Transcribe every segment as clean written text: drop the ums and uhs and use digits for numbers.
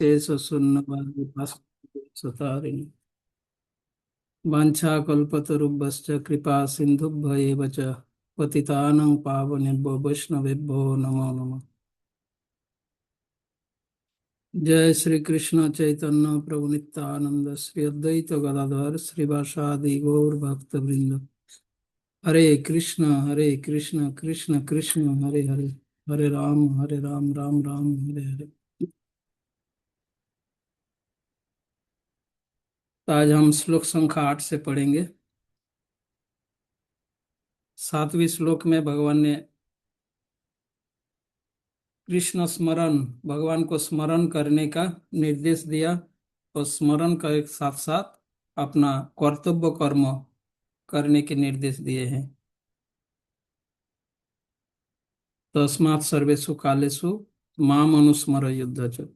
शेष शून्य सुतारिणी वाञ्छाकल्पतरुभ्यश्च कृपा सिन्धुभ्येव च पतितानां पावनेभ्यो वैष्णवेभ्यो नमो नमः। जय श्री कृष्ण चैतन्य प्रभु नित्यानंद श्री अद्वैत गदाधर श्रीवासादि गौर भक्त वृंद। हरे कृष्ण कृष्ण कृष्ण हरे हरे, हरे राम राम राम हरे हरे। तो आज हम श्लोक संख्या 8 से पढ़ेंगे। 7वें श्लोक में भगवान ने कृष्ण स्मरण, भगवान को स्मरण करने का निर्देश दिया और स्मरण के साथ साथ अपना कर्तव्य कर्म करने के निर्देश दिए हैं। तस्मात् सर्वेषु कालेषु माम अनुस्मर युद्ध च।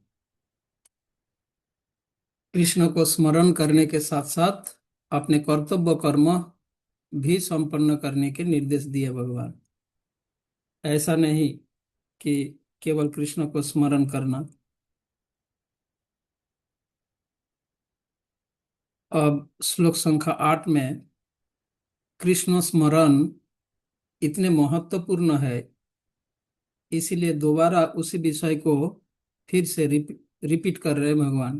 कृष्ण को स्मरण करने के साथ साथ अपने कर्तव्य कर्म भी संपन्न करने के निर्देश दिए भगवान। ऐसा नहीं कि केवल कृष्ण को स्मरण करना। अब श्लोक संख्या 8 में कृष्ण स्मरण इतने महत्वपूर्ण है, इसीलिए दोबारा उसी विषय को फिर से रिपीट कर रहे हैं भगवान।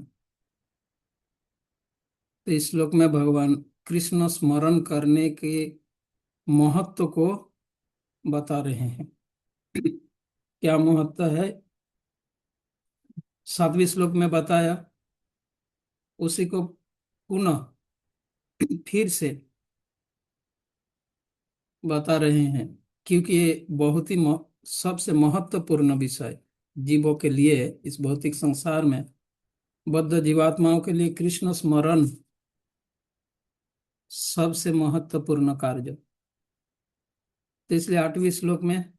तो इस श्लोक में भगवान कृष्ण स्मरण करने के महत्व को बता रहे हैं। क्या महत्व है 7वें श्लोक में बताया, उसी को पुनः फिर से बता रहे हैं, क्योंकि ये बहुत ही सबसे महत्वपूर्ण विषय जीवों के लिए, इस भौतिक संसार में बद्ध जीवात्माओं के लिए कृष्ण स्मरण सबसे महत्वपूर्ण कार्य। तो इसलिए 8वें श्लोक में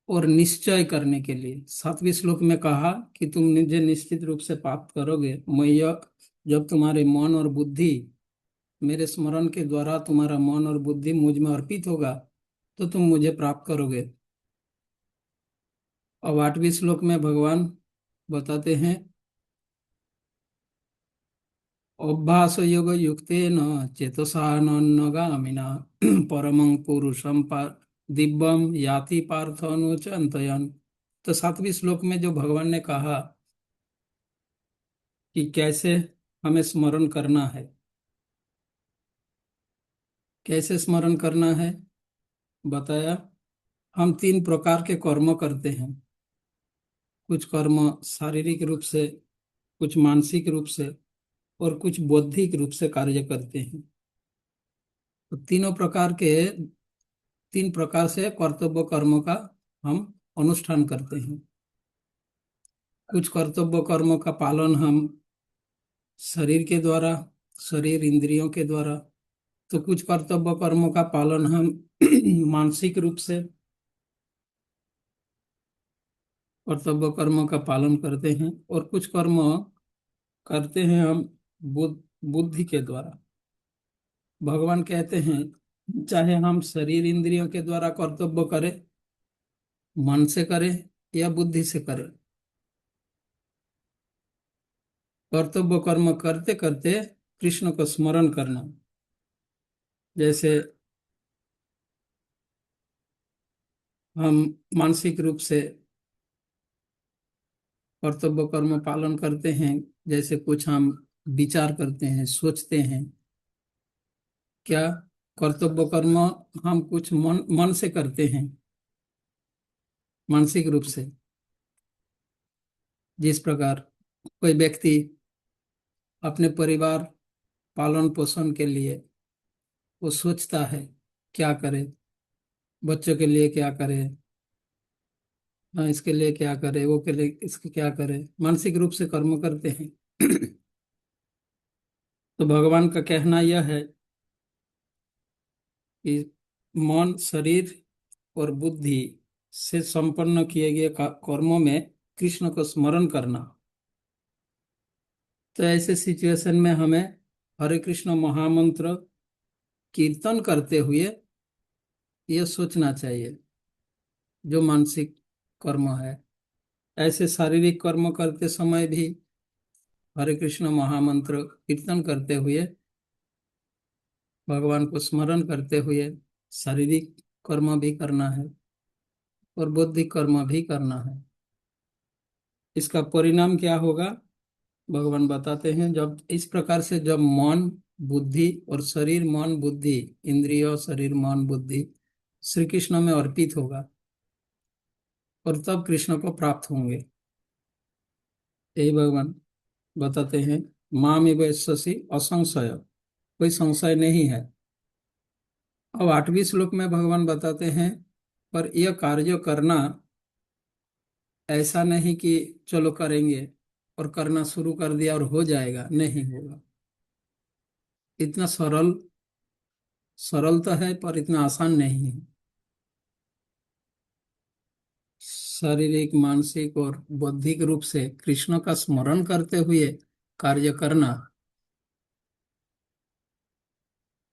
और निश्चय करने के लिए 7वें श्लोक में कहा कि तुम मुझे निश्चित रूप से प्राप्त करोगे। मैं जब तुम्हारे मन और बुद्धि, मेरे स्मरण के द्वारा तुम्हारा मन और बुद्धि मुझ में अर्पित होगा तो तुम मुझे प्राप्त करोगे। अब 8वें श्लोक में भगवान बताते हैं, अभ्यास योग युक्तेन चेतसा नन्नगामिना परमं पुरुषं दिव्यम याति पार्थ अनुचिंतयन्। तो 7वें श्लोक में जो भगवान ने कहा कि कैसे हमें स्मरण करना है, कैसे स्मरण करना है बताया। हम 3 प्रकार के कर्म करते हैं। कुछ कर्म शारीरिक रूप से, कुछ मानसिक रूप से और कुछ बौद्धिक रूप से कार्य करते हैं। तो 3 प्रकार से कर्तव्य कर्म का हम अनुष्ठान करते हैं। कुछ कर्तव्य कर्म का पालन हम शरीर के द्वारा, शरीर इंद्रियों के द्वारा, तो कुछ कर्तव्य कर्मों का पालन हम मानसिक रूप से कर्तव्य कर्म का पालन करते हैं, और कुछ कर्म करते हैं हम बुद्धि के द्वारा। भगवान कहते हैं चाहे हम शरीर इंद्रियों के द्वारा कर्तव्य करें, मन से करें या बुद्धि से करें, कर्तव्य कर्म करते करते कृष्ण को स्मरण करना। जैसे हम मानसिक रूप से कर्तव्य कर्म पालन करते हैं, जैसे कुछ हम विचार करते हैं, सोचते हैं। क्या कर्तव्य कर्म हम कुछ मन से करते हैं, मानसिक रूप से। जिस प्रकार कोई व्यक्ति अपने परिवार पालन पोषण के लिए वो सोचता है क्या करे, बच्चों के लिए क्या करे, हाँ इसके लिए क्या करे, वो के लिए इसके क्या करे, मानसिक रूप से कर्म करते हैं। तो भगवान का कहना यह है कि मन, शरीर और बुद्धि से संपन्न किए गए कर्मों में कृष्ण को स्मरण करना। तो ऐसे सिचुएशन में हमें हरे कृष्ण महामंत्र कीर्तन करते हुए यह सोचना चाहिए, जो मानसिक कर्म है ऐसे शारीरिक कर्म करते समय भी हरे कृष्ण महामंत्र कीर्तन करते हुए, भगवान को स्मरण करते हुए शारीरिक कर्म भी करना है और बौद्धिक कर्म भी करना है। इसका परिणाम क्या होगा, भगवान बताते हैं, जब इस प्रकार से जब मन बुद्धि और शरीर मन बुद्धि, इंद्रिय शरीर मन बुद्धि श्री कृष्ण में अर्पित होगा और तब कृष्ण को प्राप्त होंगे। यही भगवान बताते हैं, माम एव शशि असंशय, कोई संशय नहीं है। अब 8वें श्लोक में भगवान बताते हैं, पर यह कार्य करना ऐसा नहीं कि चलो करेंगे और करना शुरू कर दिया और हो जाएगा, नहीं होगा। इतना सरल सरल तो है पर इतना आसान नहीं है। शारीरिक मानसिक और बौद्धिक रूप से कृष्ण का स्मरण करते हुए कार्य करना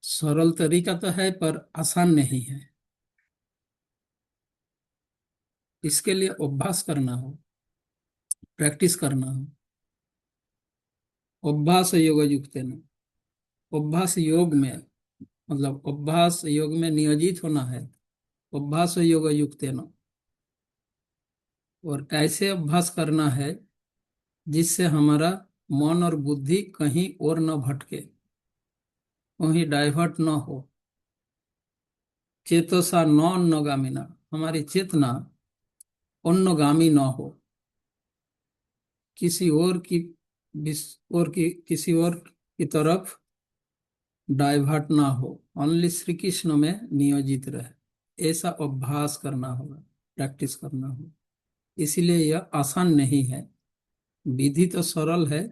सरल तरीका तो है पर आसान नहीं है। इसके लिए अभ्यास करना हो, प्रैक्टिस करना हो। अभ्यास योग युक्त न, अभ्यास योग में, मतलब अभ्यास योग में नियोजित होना है। अभ्यास योग युक्त न, और ऐसे अभ्यास करना है जिससे हमारा मन और बुद्धि कहीं और न भटके, कहीं डाइवर्ट न हो। चेतसा न अन्नगामिना, हमारी चेतना अन्नगामी न हो, किसी और की और की किसी और की तरफ डाइवर्ट ना हो, ओनली श्री कृष्ण में नियोजित रहे। ऐसा अभ्यास करना होगा, प्रैक्टिस करना होगा। इसीलिए यह आसान नहीं है। विधि तो सरल है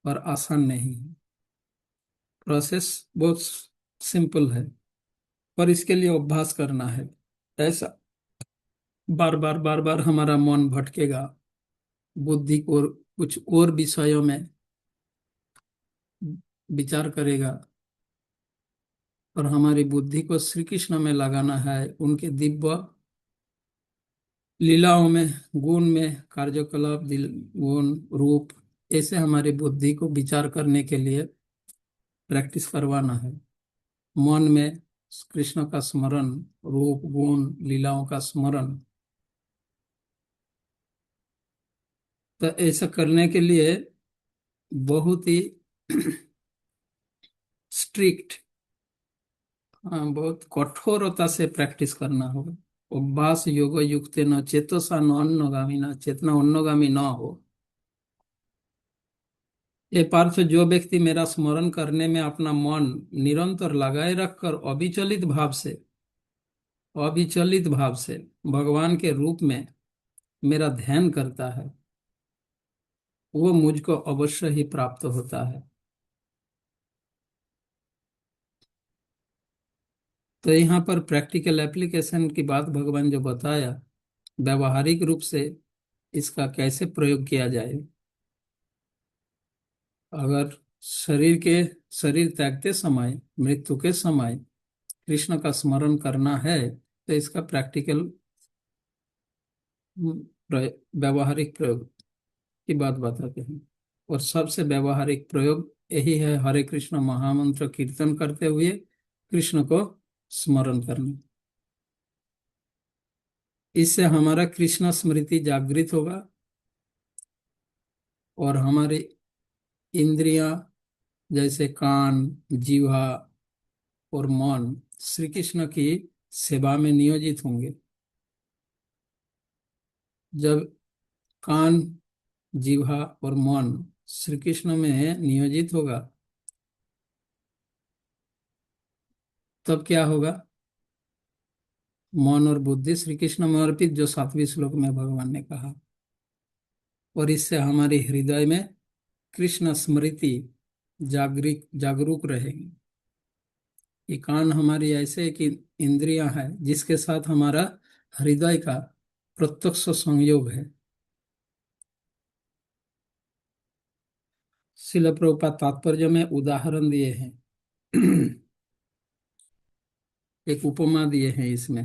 पर आसान नहीं है। प्रोसेस बहुत सिंपल है, पर इसके लिए अभ्यास करना है। ऐसा बार बार बार बार हमारा मन भटकेगा, बुद्धि को कुछ और विषयों में विचार करेगा, और हमारी बुद्धि को श्री कृष्ण में लगाना है, उनके दिव्य लीलाओं में, गुण में, कार्यकलाप, गुण रूप, ऐसे हमारी बुद्धि को विचार करने के लिए प्रैक्टिस करवाना है। मन में कृष्ण का स्मरण, रूप गुण लीलाओं का स्मरण। तो ऐसा करने के लिए बहुत ही स्ट्रिक्ट, हाँ, बहुत कठोरता से प्रैक्टिस करना होगा। अभ्यास योग युक्त न चेतसा न अन्नगामी, न चेतना अन्नगामी न हो। ये पार्थ, जो व्यक्ति मेरा स्मरण करने में अपना मन निरंतर लगाए रखकर अविचलित भाव से भगवान के रूप में मेरा ध्यान करता है, वो मुझको अवश्य ही प्राप्त होता है। तो यहाँ पर प्रैक्टिकल एप्लीकेशन की बात भगवान जो बताया, व्यवहारिक रूप से इसका कैसे प्रयोग किया जाए। अगर शरीर त्यागते समय, मृत्यु के समय कृष्ण का स्मरण करना है, तो इसका प्रैक्टिकल व्यवहारिक प्रयोग की बात बताते हैं। और सबसे व्यवहारिक प्रयोग यही है, हरे कृष्ण महामंत्र कीर्तन करते हुए कृष्ण को स्मरण करना। इससे हमारा कृष्ण स्मृति जागृत होगा और हमारी इंद्रियां, जैसे कान, जीवा और मन श्री कृष्ण की सेवा में नियोजित होंगे। जब कान, जीवा और मन श्री कृष्ण में नियोजित होगा, तब क्या होगा, मन और बुद्धि श्री कृष्ण में अर्पित, जो 7वें श्लोक में भगवान ने कहा। और इससे हमारे हृदय में कृष्ण स्मृति जागरूक रहेगी। ये कान हमारी ऐसे कि इंद्रियां हैं जिसके साथ हमारा हृदय का प्रत्यक्ष संयोग है। शिल प्रभुपाद तात्पर्य में उदाहरण दिए हैं, एक उपमा दिए हैं इसमें।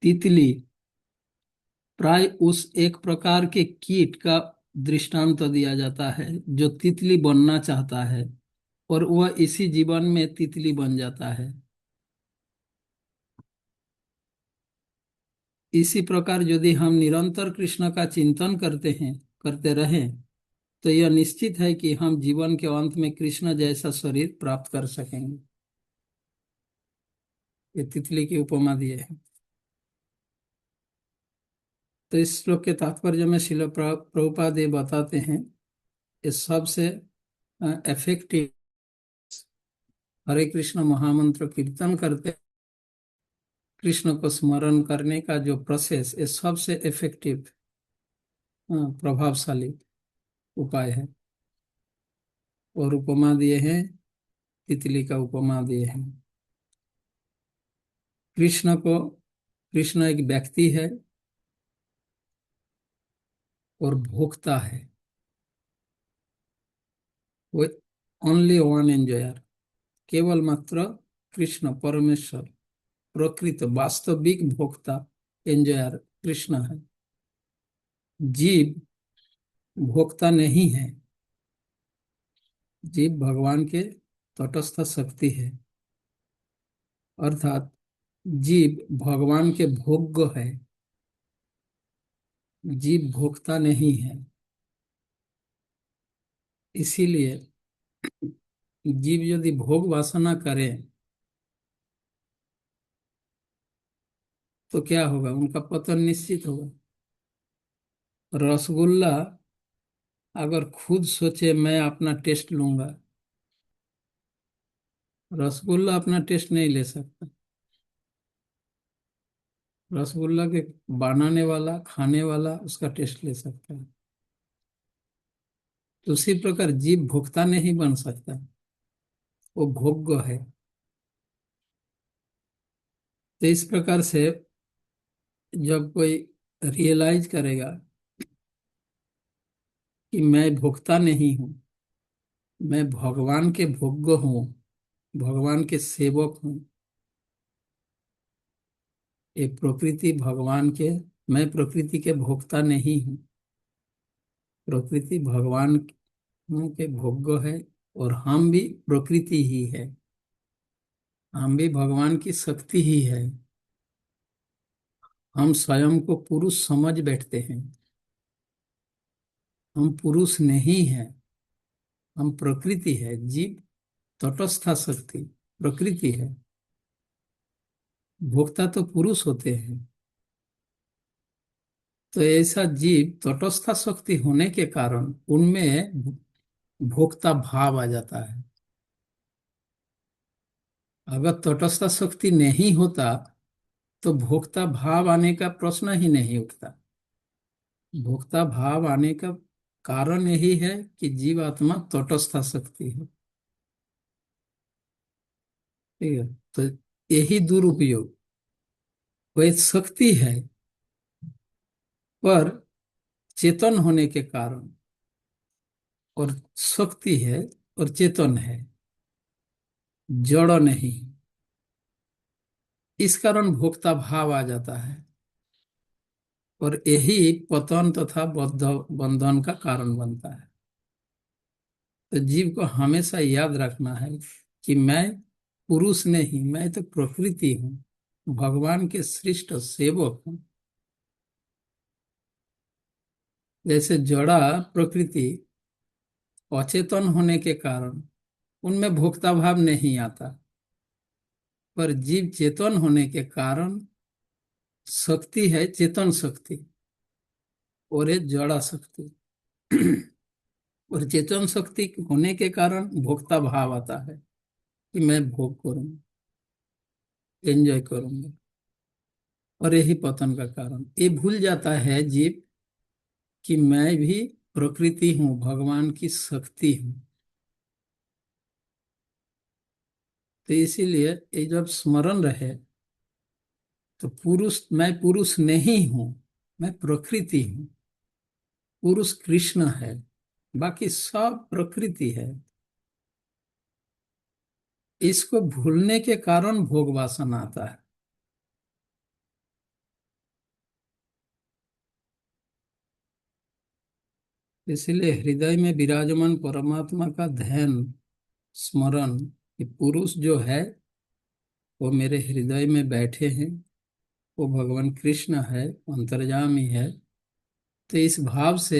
तितली प्राय उस एक प्रकार के कीट का दृष्टांत दिया जाता है जो तितली बनना चाहता है और वह इसी जीवन में तितली बन जाता है। इसी प्रकार यदि हम निरंतर कृष्ण का चिंतन करते रहें, तो यह निश्चित है कि हम जीवन के अंत में कृष्ण जैसा शरीर प्राप्त कर सकेंगे। ये तितली की उपमा दिए है। तो इस श्लोक के तात्पर्य में श्रील प्रभुपाद ये बताते हैं, इस सबसे इफेक्टिव हरे कृष्ण महामंत्र कीर्तन करते कृष्ण को स्मरण करने का जो प्रोसेस, ये सबसे इफेक्टिव प्रभावशाली उपाय है। और उपमा दिए हैं, तितली का उपमा दिए हैं। कृष्ण एक व्यक्ति है और भोक्ता है। वो ओनली वन एंजॉयर, केवल मात्र कृष्ण परमेश्वर प्रकृत वास्तविक भोक्ता एंजॉयर कृष्ण है। जीव भोक्ता नहीं है। जीव भगवान के तटस्थ शक्ति है, अर्थात जीव भगवान के भोग्य है। जीव भोक्ता नहीं है। इसीलिए जीव यदि भोग वासना करे तो क्या होगा, उनका पतन निश्चित होगा। रसगुल्ला अगर खुद सोचे मैं अपना टेस्ट लूंगा, रसगुल्ला अपना टेस्ट नहीं ले सकता। रसगुल्ला के बनाने वाला, खाने वाला उसका टेस्ट ले सकता है। तो उसी प्रकार जीव भोक्ता नहीं बन सकता, वो भोग्य है। तो इस प्रकार से जब कोई रियलाइज करेगा कि मैं भोक्ता नहीं हूँ, मैं भगवान के भोग्य हूँ, भगवान के सेवक हूँ, ये प्रकृति भगवान के, मैं प्रकृति के भोक्ता नहीं हूँ, प्रकृति भगवान के भोग्य है। और हम भी प्रकृति ही है, हम भी भगवान की शक्ति ही है। हम स्वयं को पुरुष समझ बैठते हैं, हम पुरुष नहीं हैं, हम प्रकृति है। जीव तटस्थ शक्ति प्रकृति है, भोक्ता तो पुरुष होते हैं। तो ऐसा जीव तटस्थ शक्ति होने के कारण उनमें भोक्ता भाव आ जाता है। अगर तटस्थ शक्ति नहीं होता तो भोक्ता भाव आने का प्रश्न ही नहीं उठता। भोक्ता भाव आने का कारण यही है कि जीवात्मा तटस्थ शक्ति है। ठीक है। तो यही दुरुपयोग, वह शक्ति है पर चेतन होने के कारण, और शक्ति है और चेतन है, जड़ नहीं। इस कारण भोक्ता भाव आ जाता है और यही पतन तथा बंधन का कारण बनता है। तो जीव को हमेशा याद रखना है कि मैं पुरुष नहीं, मैं तो प्रकृति हूँ, भगवान के सृष्ट सेवक हूँ। जैसे जड़ा प्रकृति अचेतन होने के कारण उनमें भोक्ता भाव नहीं आता, पर जीव चेतन होने के कारण शक्ति है, चेतन शक्ति, और ये जड़ा शक्ति। और चेतन शक्ति होने के कारण भोक्ता भाव आता है कि मैं भोग करूंगा, एंजॉय करूंगा। और यही पतन का कारण, ये भूल जाता है जीव कि मैं भी प्रकृति हूँ, भगवान की शक्ति हूँ। तो इसीलिए ये जब स्मरण रहे तो मैं पुरुष नहीं हूँ, मैं प्रकृति हूँ। पुरुष कृष्ण है, बाकी सब प्रकृति है। इसको भूलने के कारण भोग वासना आता है। इसलिए हृदय में विराजमान परमात्मा का ध्यान, स्मरण, कि पुरुष जो है वो मेरे हृदय में बैठे हैं, वो भगवान कृष्ण है, अंतर्यामी है। तो इस भाव से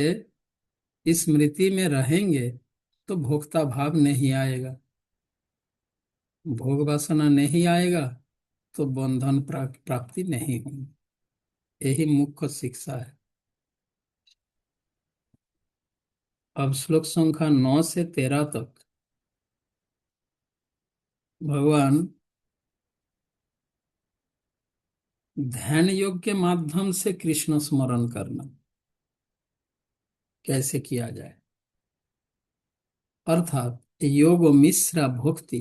इस स्मृति में रहेंगे तो भोक्ता भाव नहीं आएगा, भोग वासना नहीं आएगा, तो बंधन प्राप्ति नहीं होगी। यही मुख्य शिक्षा है। अब श्लोक संख्या 9 से 13 तक भगवान ध्यान योग के माध्यम से कृष्ण स्मरण करना कैसे किया जाए, अर्थात योग मिश्रा भक्ति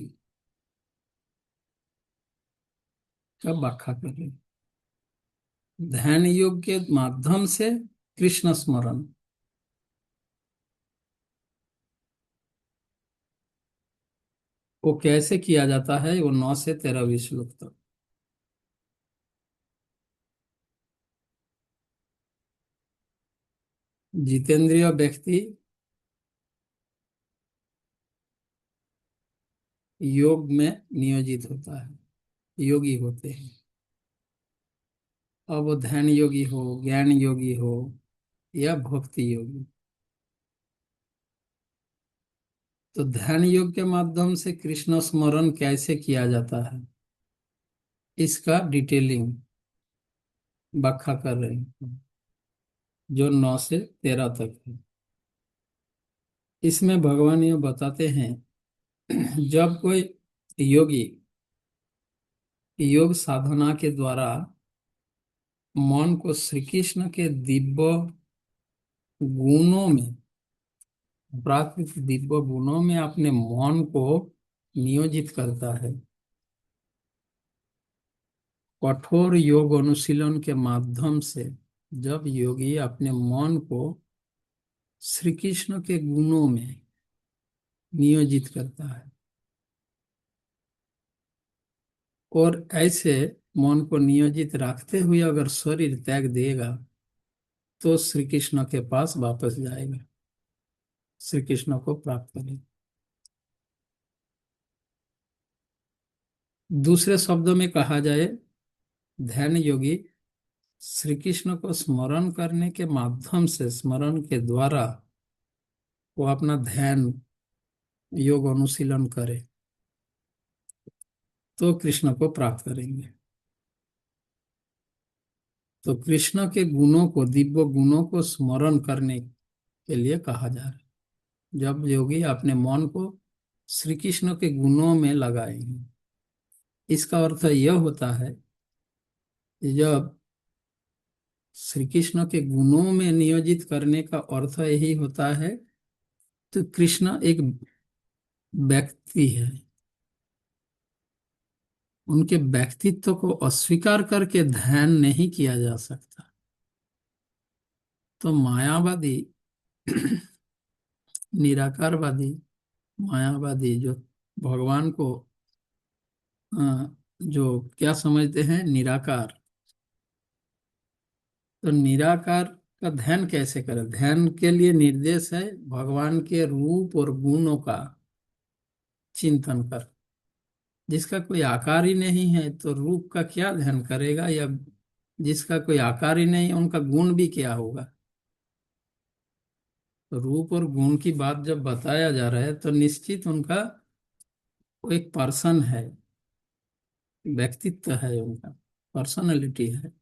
का व्याख्या कर रहे हैं। ध्यान योग के माध्यम से कृष्ण स्मरण वो कैसे किया जाता है, वो 9 से 13 श्लोक तक। जितेंद्रिय व्यक्ति योग में नियोजित होता है, योगी होते हैं। अब वो ध्यान योगी हो, ज्ञान योगी हो या भक्ति योगी। तो ध्यान योग के माध्यम से कृष्ण स्मरण कैसे किया जाता है, इसका डिटेलिंग व्याख्या कर रहे हैं, जो 9 से 13 तक है। इसमें भगवान ये बताते हैं, जब कोई योगी योग साधना के द्वारा मन को श्री कृष्ण के दिव्य गुणों में, प्राकृतिक दिव्य गुणों में अपने मन को नियोजित करता है, कठोर योग अनुशीलन के माध्यम से जब योगी अपने मन को श्री कृष्ण के गुणों में नियोजित करता है, और ऐसे मन को नियोजित रखते हुए अगर शरीर त्याग देगा तो श्री कृष्ण के पास वापस जाएगा, श्री कृष्ण को प्राप्त करेगा। दूसरे शब्दों में कहा जाए, ध्यान योगी श्री कृष्ण को स्मरण करने के माध्यम से, स्मरण के द्वारा वो अपना ध्यान योग अनुशीलन करे तो कृष्ण को प्राप्त करेंगे। तो कृष्ण के गुणों को, दिव्य गुणों को स्मरण करने के लिए कहा जा रहा है। जब योगी अपने मन को श्री कृष्ण के गुणों में लगाएंगे, इसका अर्थ यह होता है कि जब श्री कृष्ण के गुणों में नियोजित करने का अर्थ यही होता है, तो कृष्ण एक व्यक्ति है, उनके व्यक्तित्व को अस्वीकार करके ध्यान नहीं किया जा सकता। तो मायावादी, निराकारवादी, मायावादी जो भगवान को जो क्या समझते हैं, निराकार, तो निराकार का ध्यान कैसे करें? ध्यान के लिए निर्देश है भगवान के रूप और गुणों का चिंतन कर। जिसका कोई आकार ही नहीं है तो रूप का क्या ध्यान करेगा, या जिसका कोई आकार ही नहीं उनका गुण भी क्या होगा। तो रूप और गुण की बात जब बताया जा रहा है तो निश्चित उनका वो एक पर्सन है, व्यक्तित्व है, उनका पर्सनालिटी है।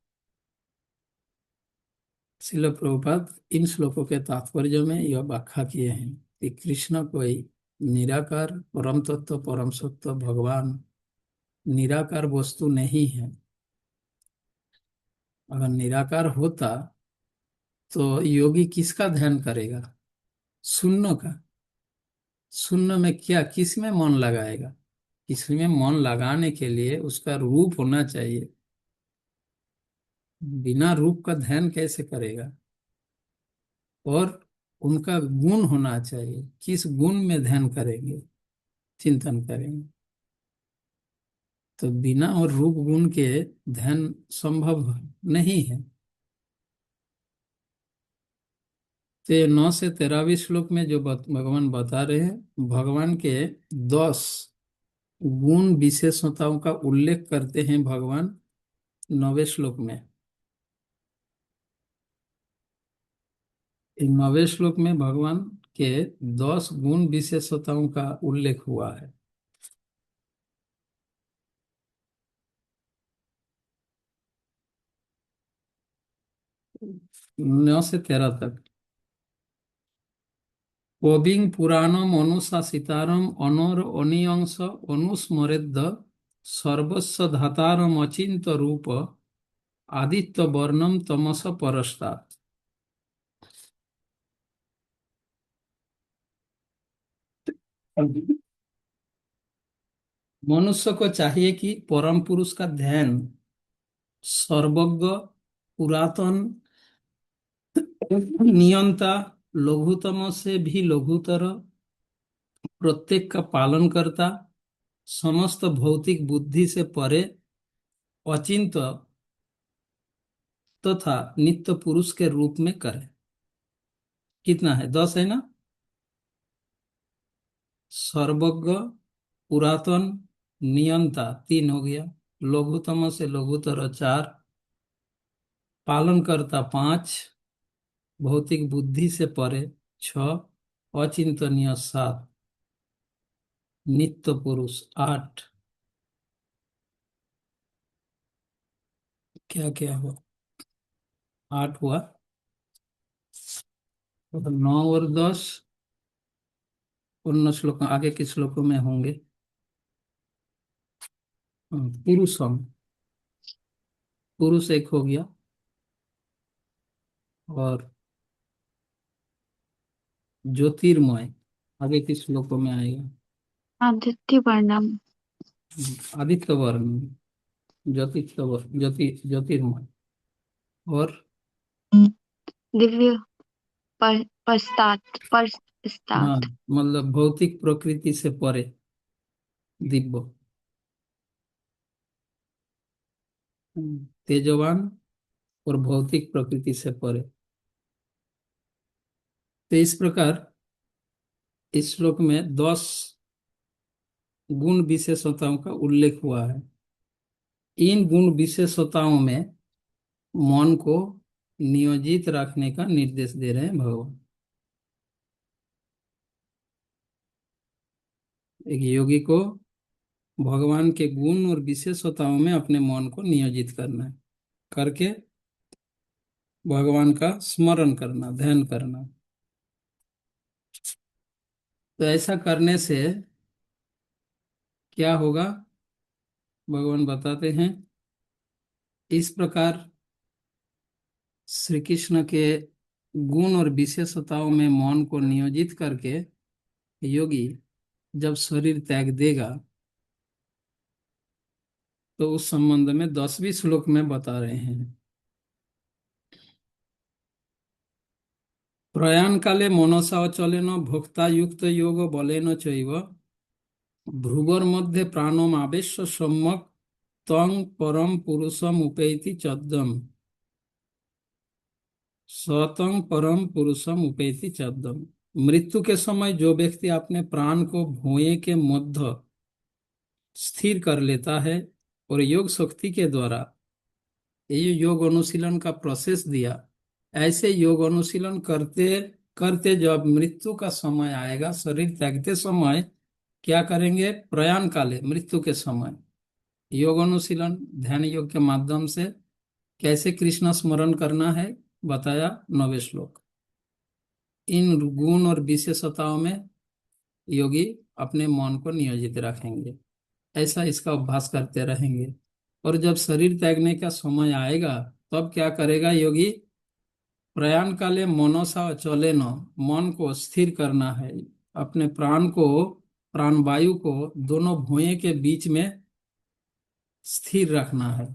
श्रील प्रभुपाद इन श्लोकों के तात्पर्य में यह व्याख्या किए हैं कि कृष्ण कोई निराकार परम तत्व, परम सत्व भगवान निराकार वस्तु नहीं है। अगर निराकार होता तो योगी किसका ध्यान करेगा? शून्य का। शून्य में क्या, किस में मन लगाएगा? इसमें मन लगाने के लिए उसका रूप होना चाहिए। बिना रूप का ध्यान कैसे करेगा? और उनका गुण होना चाहिए, किस गुण में ध्यान करेंगे, चिंतन करेंगे। तो बिना और रूप गुण के ध्यान संभव नहीं है। तो ये 9 से 13वीं श्लोक में जो भगवान बता रहे हैं, भगवान के 10 गुण विशेषताओं का उल्लेख करते हैं भगवान 9वें श्लोक में। इन 9वें श्लोक में भगवान के 10 गुण विशेषताओं का उल्लेख हुआ है। 9 से 13 तक। কবিং পুরাণম অনুশাসিতারম অনর অনিয়ংস অনুস্মরেদ্য সর্বস্ব ধাতারম অচিন্ত রূপ আদিত্য বর্ণম তমস পরস্তাৎ। मनुष्य को चाहिए कि परम पुरुष का ध्यान सर्वज्ञ, पुरातन, नियंता, लघुतम से भी लघुतर, प्रत्येक का पालन करता, समस्त भौतिक बुद्धि से परे, अचिंत तथा नित्य पुरुष के रूप में करे। कितना है? 10 है ना? सर्वज्ञ, पुरातन, नियंता 3 हो गया, लघुतम से लघुतर 4, पालन करता 5, भौतिक बुद्धि से परे 6, अचिंतनीय 7, नित्य पुरुष 8। क्या क्या हुआ? 8 हुआ। तो 9 और 10 उन श्लोक आगे के श्लोकों में होंगे। पुरुषम, पुरुष एक हो गया। और ज्योतिर्मय आगे के श्लोकों में आएगा। आदित्य वर्णम। आदित्य वर्ण, ज्योतिष ज्योतिर्मय। और दिव्य पश्चात हाँ, पश्चात। मतलब भौतिक प्रकृति से परे, दिव्य। तेजवान और भौतिक प्रकृति से परे। तो इस प्रकार इस श्लोक में 10 गुण विशेषताओं का उल्लेख हुआ है। इन गुण विशेषताओं में मन को नियोजित रखने का निर्देश दे रहे हैं भगवान। एक योगी को भगवान के गुण और विशेषताओं में अपने मन को नियोजित करना है, करके भगवान का स्मरण करना, ध्यान करना। तो ऐसा करने से क्या होगा, भगवान बताते हैं। इस प्रकार श्री कृष्ण के गुण और विशेषताओं में मन को नियोजित करके योगी जब शरीर त्याग देगा, तो उस संबंध में 10वीं श्लोक में बता रहे हैं। प्रयाण काले मनसा अचलेन भोक्ता युक्त योग बलेन चैव भ्रुवर मध्य प्राणम आवेश्य सम्यक तंग परम पुरुषम उपेति चद्दम सतंग परम पुरुषम उपेति चद्दम। मृत्यु के समय जो व्यक्ति अपने प्राण को भुएं के मध्य स्थिर कर लेता है और योग शक्ति के द्वारा, ये योग अनुशीलन का प्रोसेस दिया, ऐसे योग अनुशीलन करते करते जब मृत्यु का समय आएगा, शरीर त्यागते समय क्या करेंगे? प्रयाण काले, मृत्यु के समय योग अनुशीलन ध्यान योग के माध्यम से कैसे कृष्ण स्मरण करना है बताया 9वें श्लोक। इन गुण और विशेषताओं में योगी अपने मन को नियोजित रखेंगे, ऐसा इसका अभ्यास करते रहेंगे। और जब शरीर त्यागने का समय आएगा, तब क्या करेगा योगी? प्रयाण काले मनसा चले न, मन को स्थिर करना है, अपने प्राण को, प्राण वायु को दोनों भुएं के बीच में स्थिर रखना है।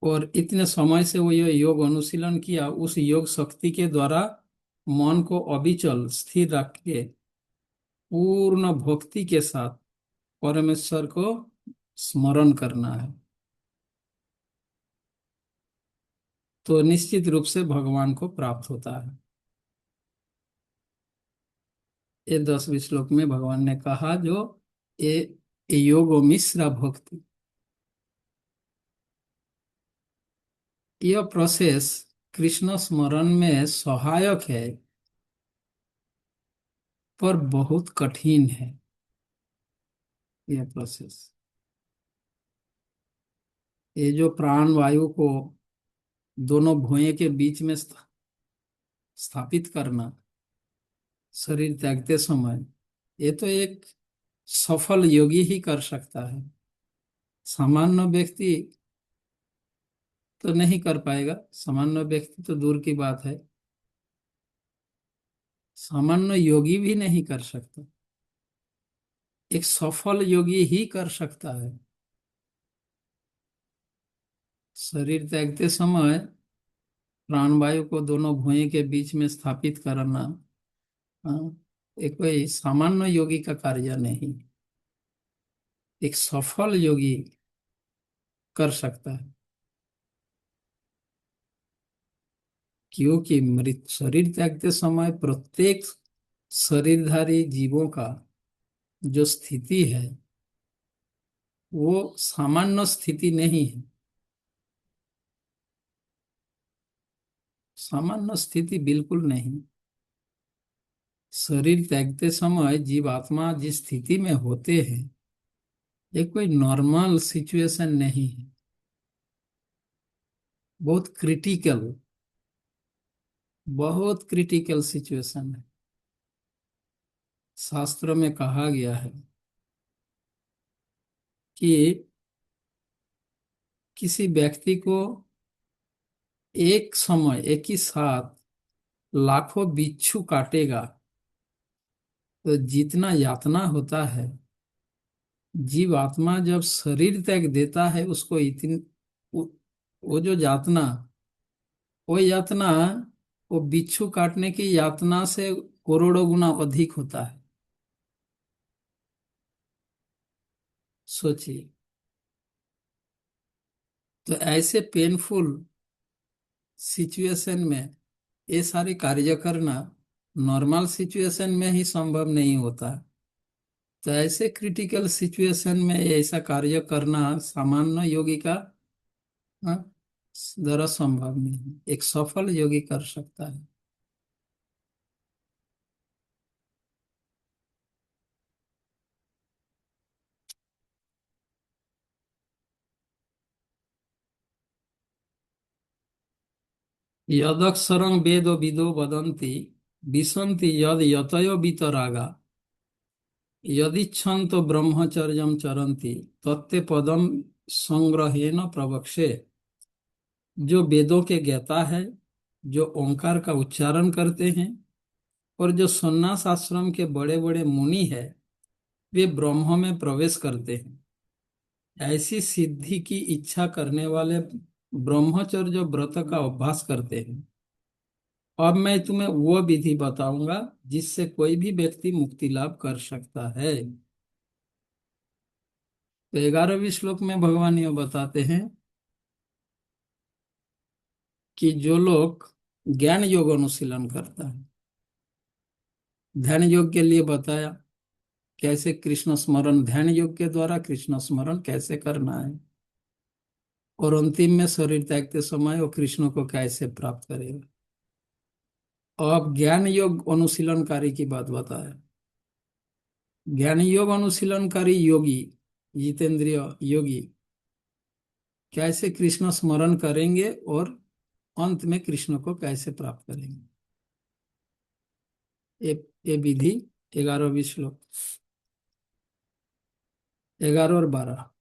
और इतने समय से वो ये योग अनुशीलन किया, उस योग शक्ति के द्वारा मन को अविचल स्थिर रख के पूर्ण भक्ति के साथ परमेश्वर को स्मरण करना है। तो निश्चित रूप से भगवान को प्राप्त होता है। ये 10वें श्लोक में भगवान ने कहा जो ये योगो मिश्रा भक्ति, यह प्रोसेस कृष्ण स्मरण में सहायक है पर बहुत कठिन है। यह प्रोसेस, ये जो प्राण वायु को दोनों भुएं के बीच में स्थापित करना शरीर त्यागते समय, ये तो एक सफल योगी ही कर सकता है। सामान्य व्यक्ति तो नहीं कर पाएगा। सामान्य व्यक्ति तो दूर की बात है, सामान्य योगी भी नहीं कर सकता। एक सफल योगी ही कर सकता है। शरीर त्यागते समय प्राणवायु को दोनों भुएं के बीच में स्थापित करना, हाँ, एक कोई सामान्य योगी का कार्य नहीं। एक सफल योगी कर सकता है, क्योंकि मृत शरीर त्यागते समय प्रत्येक शरीरधारी जीवों का जो स्थिति है वो सामान्य स्थिति नहीं है। सामान्य स्थिति बिल्कुल नहीं। शरीर त्यागते समय जीवात्मा जिस स्थिति में होते हैं ये कोई नॉर्मल सिचुएशन नहीं है, बहुत क्रिटिकल, बहुत क्रिटिकल सिचुएशन है। शास्त्र में कहा गया है कि किसी व्यक्ति को एक समय एक ही साथ लाखों बिच्छू काटेगा तो जितना यातना होता है, जीव आत्मा जब शरीर त्याग देता है उसको इतनी वो, वो जो यातना, वो यातना वो बिच्छू काटने की यातना से करोड़ों गुना अधिक होता है। सोचिए, तो ऐसे पेनफुल सिचुएशन में ये सारे कार्य करना नॉर्मल सिचुएशन में ही संभव नहीं होता। तो ऐसे क्रिटिकल सिचुएशन में ऐसा कार्य करना सामान्य योगी का, हाँ, जरा संभव नहीं है। एक सफल योगी कर सकता है। यदक्षरं वेदो विदो वदन्ति विसन्ति यद यतयो वीतरागा यदिच्छन्तो ब्रह्मचर्यं चरन्ति तत्ते पदम संग्रहेण प्रवक्ष्ये। जो वेदों के ज्ञाता है, जो ओंकार का उच्चारण करते हैं और जो सन्यास आश्रम के बड़े बड़े मुनि है, वे ब्रह्म में प्रवेश करते हैं। ऐसी सिद्धि की इच्छा करने वाले ब्रह्मचर्य व्रत का अभ्यास करते हैं। अब मैं तुम्हें वो विधि बताऊंगा जिससे कोई भी व्यक्ति मुक्ति लाभ कर सकता है। तो 11वें श्लोक में भगवान ये बताते हैं कि जो लोग ज्ञान योग अनुशीलन करता है, ध्यान योग के लिए बताया कैसे कृष्ण स्मरण, ध्यान योग के द्वारा कृष्ण स्मरण कैसे करना है, और अंतिम में शरीर त्यागते समय वो कृष्ण को कैसे प्राप्त करेगा। अब ज्ञान योग अनुशीलनकारी की बात बताया। ज्ञान योग अनुशीलनकारी योगी, जितेंद्रिय योगी कैसे कृष्ण स्मरण करेंगे और अंत में कृष्ण को कैसे प्राप्त करेंगे। ये विधि 11वें श्लोक, 11 और 12।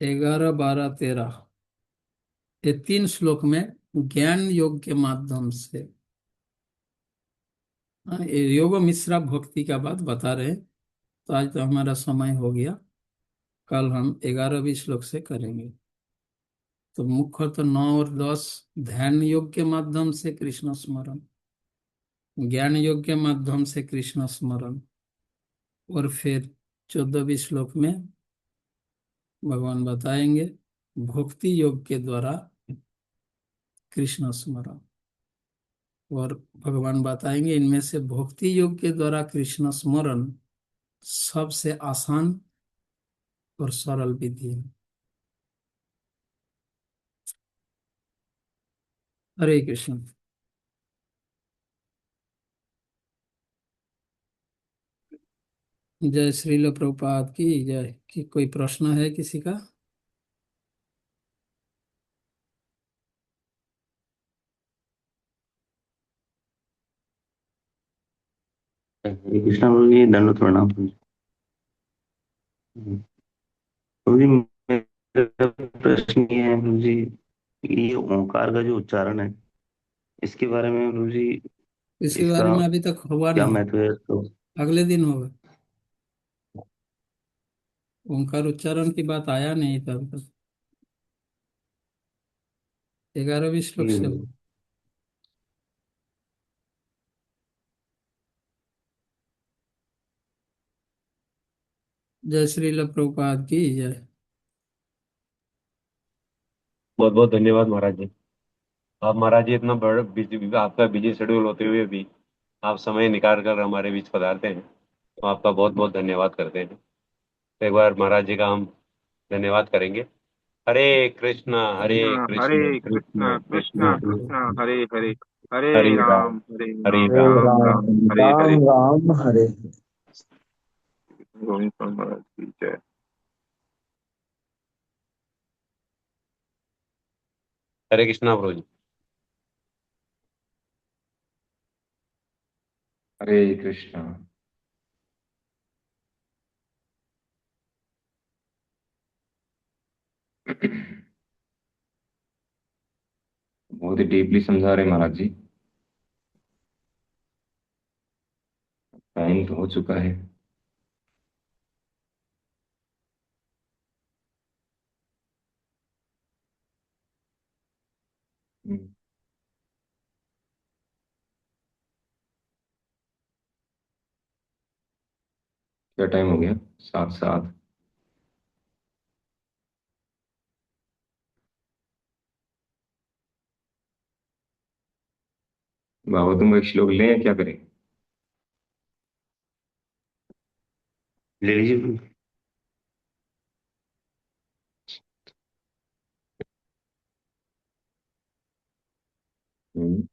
11, 12, 13, ये 3 श्लोक में ज्ञान योग के माध्यम से हाँ, ये योग मिश्रा भक्ति का बात बता रहे हैं। तो आज तो हमारा समय हो गया। कल हम 11वीं श्लोक से करेंगे। तो मुख्य तो 9 और 10 ध्यान योग के माध्यम से कृष्ण स्मरण, ज्ञान योग के माध्यम से कृष्ण स्मरण, और फिर 14वीं श्लोक में भगवान बताएंगे भक्ति योग के द्वारा कृष्ण स्मरण। और भगवान बताएंगे इनमें से भक्ति योग के द्वारा कृष्ण स्मरण सबसे आसान और सरल विधि है। हरे कृष्ण। जय श्रील प्रभुपाद की जय। कि कोई प्रश्न है किसी का? हरे कृष्णा प्रभु जी, दंडवत प्रणाम प्रभु जी। प्रभु जी, मेरा प्रश्न ये है प्रभु जी, ये ओंकार का जो उच्चारण है, इसके बारे में प्रभु जी, इसके बारे इसका में अभी तक हुआ क्या नहीं। महत्व है इसको? अगले दिन होगा। ओंकार उच्चारण की बात आया नहीं था अभी तक। 11वीं श्लोक से हो। जय श्रील प्रभुपाद की जय। बहुत बहुत धन्यवाद महाराज जी। आप महाराज जी इतना बड़ा बिजी, आपका बिजी शेड्यूल होते हुए भी आप समय निकाल कर हमारे बीच पधारते हैं, तो आपका बहुत बहुत धन्यवाद करते हैं। तो एक बार महाराज जी का हम धन्यवाद करेंगे। हरे कृष्णा हरे कृष्णा कृष्णा कृष्णा कृष्णा कृष्णा हरे हरे, हरे राम हरे हरे राम राम राम राम हरे राम हरे। राम हरे। गोविंद महाराज की जय। हरे कृष्णा प्रभु जी। हरे कृष्णा। बहुत ही डीपली समझा रहे महाराज जी। टाइम तो हो चुका है। हम्म, क्या टाइम हो गया? 7:07। बाबा तुम एक श्लोक लें या क्या करें? ले लीजिए प्रभु। हम्म,